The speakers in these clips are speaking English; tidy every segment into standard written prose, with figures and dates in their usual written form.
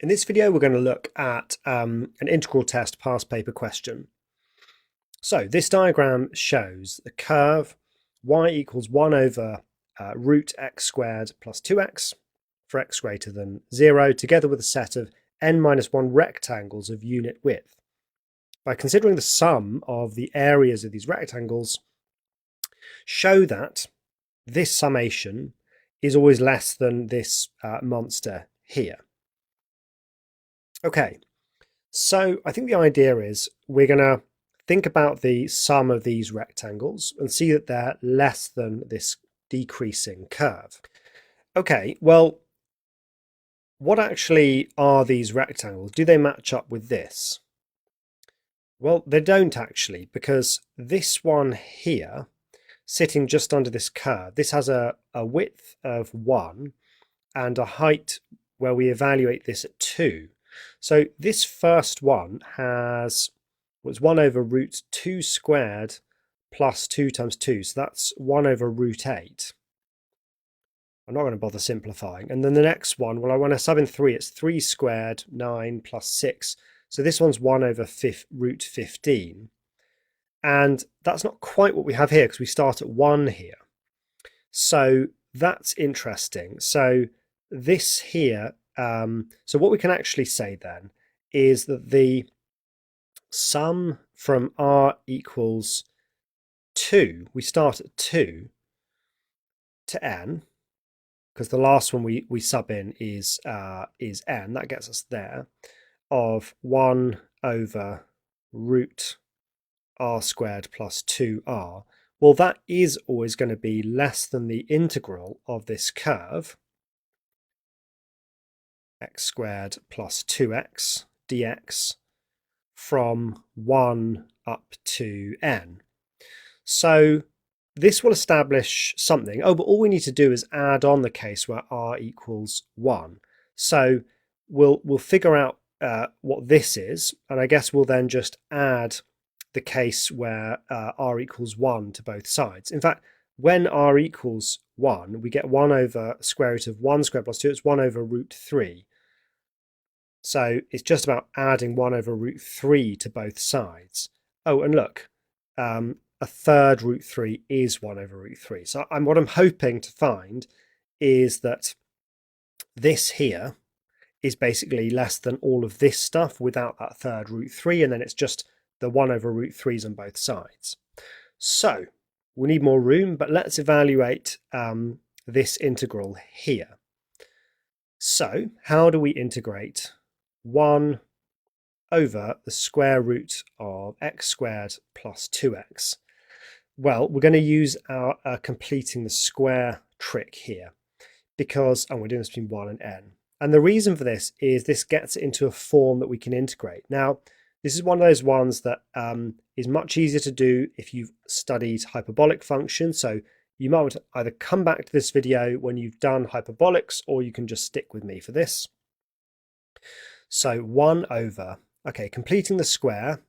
In this video, we're going to look at an integral test past paper question. So this diagram shows the curve y equals 1 over root x squared plus 2x for x greater than 0, together with a set of n minus 1 rectangles of unit width. By considering the sum of the areas of these rectangles, show that this summation is always less than this monster here. Okay, so I think the idea is we're going to think about the sum of these rectangles and see that they're less than this decreasing curve. Okay, well, what actually are these rectangles? Do they match up with this? Well, they don't actually, because this one here, sitting just under this curve, this has a width of 1 and a height where we evaluate this at 2. So this first one was 1 over root 2 squared plus 2 times 2. So that's 1 over root 8. I'm not going to bother simplifying. And then the next one, well, I want to sub in 3. It's 3 squared, 9 plus 6. So this one's 1 over root 15. And that's not quite what we have here because we start at 1 here. So that's interesting. So this here, so what we can actually say then is that the sum from r equals 2, we start at 2 to n, because the last one we sub in is n, that gets us there, of 1 over root r squared plus 2r. Well, that is always going to be less than the integral of this curve, x squared plus 2x dx, from 1 up to n. So this will establish something. Oh, but all we need to do is add on the case where r equals 1. So we'll figure out what this is, and I guess we'll then just add the case where r equals 1 to both sides. In fact, when r equals 1, we get 1 over square root of 1 squared plus 2. It's 1 over root 3. So it's just about adding 1 over root 3 to both sides. Oh, and look, a third root 3 is 1 over root 3. So what I'm hoping to find is that this here is basically less than all of this stuff without that third root 3, and then it's just the 1 over root 3's on both sides. So we need more room, but let's evaluate this integral here. So how do we integrate 1 over the square root of x squared plus 2x? Well, we're going to use our completing the square trick here, because, and we're doing this between 1 and n. And the reason for this is this gets it into a form that we can integrate. Now, this is one of those ones that is much easier to do if you've studied hyperbolic functions. So you might want to either come back to this video when you've done hyperbolics, or you can just stick with me for this. So 1 over, okay, completing the square,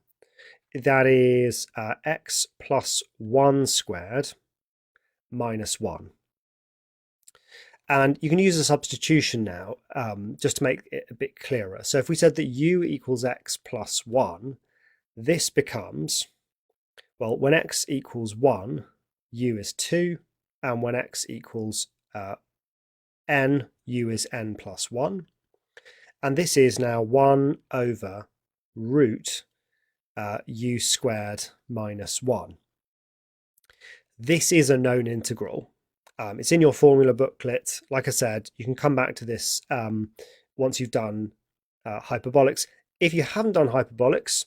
that is x plus 1 squared minus 1. And you can use a substitution now just to make it a bit clearer. So if we said that u equals x plus 1, this becomes, well, when x equals 1, u is 2, and when x equals n, u is n plus 1. And this is now 1 over root u squared minus 1. This is a known integral. It's in your formula booklet. Like I said, you can come back to this once you've done hyperbolics. If you haven't done hyperbolics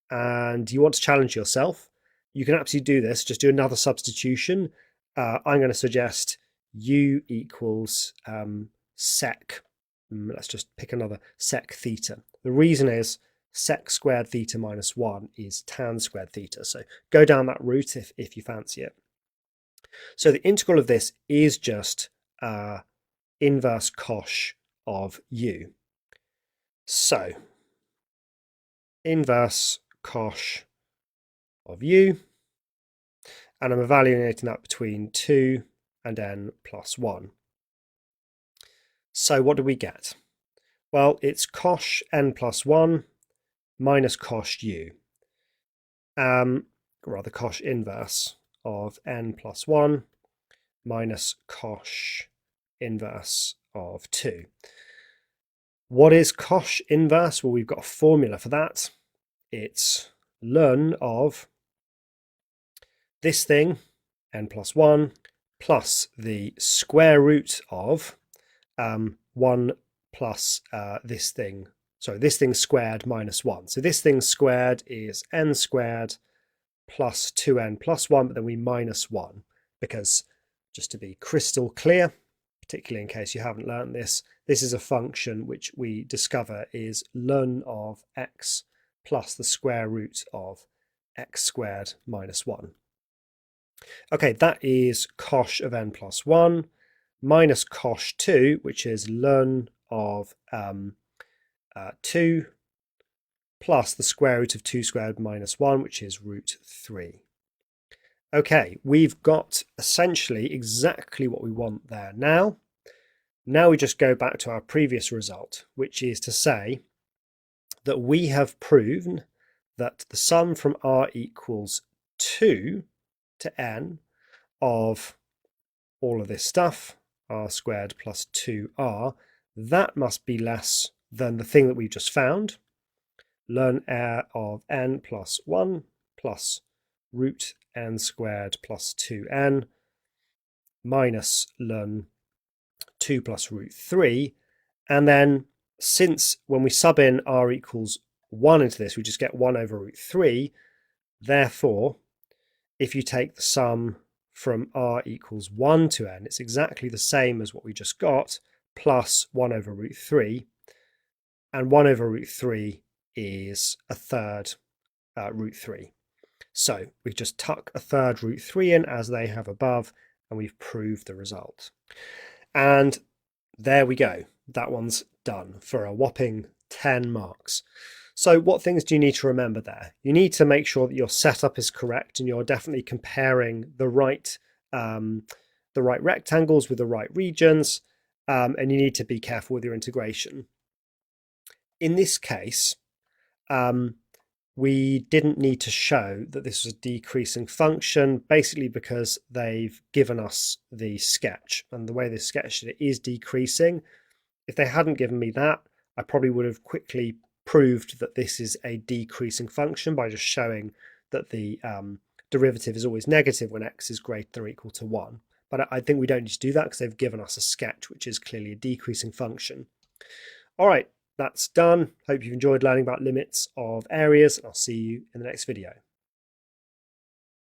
and you want to challenge yourself, you can absolutely do this. Just do another substitution. I'm going to suggest u equals sec. Let's just pick another sec theta. The reason is sec squared theta minus 1 is tan squared theta. So go down that route if you fancy it. So the integral of this is just inverse cosh of u. So inverse cosh of u, and I'm evaluating that between 2 and n plus 1. So what do we get? Well, it's cosh n plus 1 minus cosh u. Rather cosh inverse of n plus 1 minus cosh inverse of 2. What is cosh inverse? Well, we've got a formula for that. It's ln of this thing, n plus 1, plus the square root of 1 plus this thing. So this thing squared minus 1. So this thing squared is n squared plus 2n plus 1, but then we minus 1 because, just to be crystal clear, particularly in case you haven't learned this, this is a function which we discover is ln of x plus the square root of x squared minus 1. Okay, that is cosh of n plus 1 minus cosh 2, which is ln of 2 plus the square root of 2 squared minus 1, which is root 3. Okay, we've got essentially exactly what we want there now. Now we just go back to our previous result, which is to say that we have proven that the sum from r equals 2 to n of all of this stuff, r squared plus 2r, that must be less than the thing that we've just found, ln of n plus 1 plus root n squared plus 2n minus ln 2 plus root 3. And then, since when we sub in r equals 1 into this, we just get 1 over root 3. Therefore, if you take the sum from r equals 1 to n, it's exactly the same as what we just got, plus 1 over root 3. And 1 over root 3 is a third root 3. So we just tuck a third root 3 in as they have above, and we've proved the result. And there we go. That one's done for a whopping 10 marks. So what things do you need to remember there? You need to make sure that your setup is correct and you're definitely comparing the right rectangles with the right regions, and you need to be careful with your integration. In this case, we didn't need to show that this was a decreasing function, basically because they've given us the sketch, and the way they sketched it is decreasing. If they hadn't given me that, I probably would have quickly proved that this is a decreasing function by just showing that the derivative is always negative when x is greater than or equal to 1. But I think we don't need to do that because they've given us a sketch which is clearly a decreasing function. All right, that's done. Hope you've enjoyed learning about limits of areas, and I'll see you in the next video.